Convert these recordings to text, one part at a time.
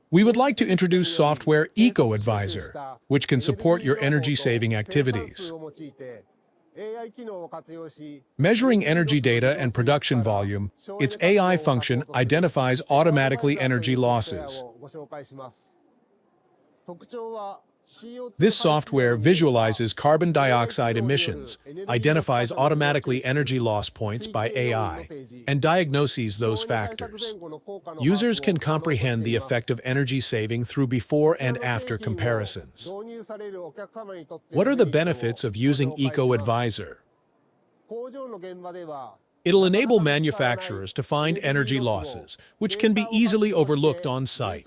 We would like to introduce software EcoAdviser, which can support your energy-saving activities. Measuring energy data and production volume, its AI function identifies automatically energy losses. This software visualizes carbon dioxide emissions, identifies automatically energy loss points by AI, and diagnoses those factors. Users can comprehend the effect of energy saving through before and after comparisons. What are the benefits of using EcoAdviser? It'll enable manufacturers to find energy losses, which can be easily overlooked on site.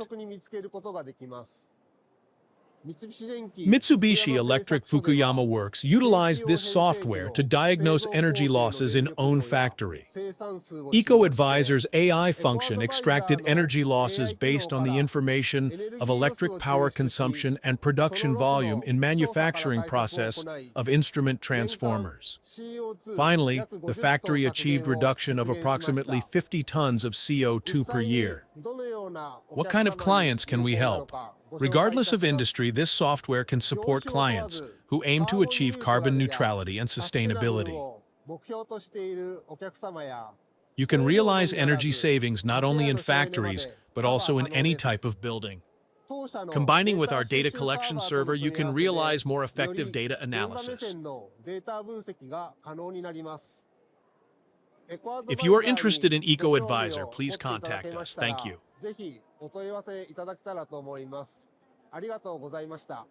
Mitsubishi Electric Fukuyama Works utilized this software to diagnose energy losses in own factory. EcoAdviser's AI function extracted energy losses based on the information of electric power consumption and production volume in manufacturing process of instrument transformers. Finally, the factory achieved reduction of approximately 50 tons of CO2 per year. What kind of clients can we help? Regardless of industry, this software can support clients who aim to achieve carbon neutrality and sustainability. You can realize energy savings not only in factories, but also in any type of building. Combining with our data collection server, you can realize more effective data analysis. If you are interested in EcoAdviser, please contact us. Thank you. ぜひお問い合わせいただけたらと思います。ありがとうございました。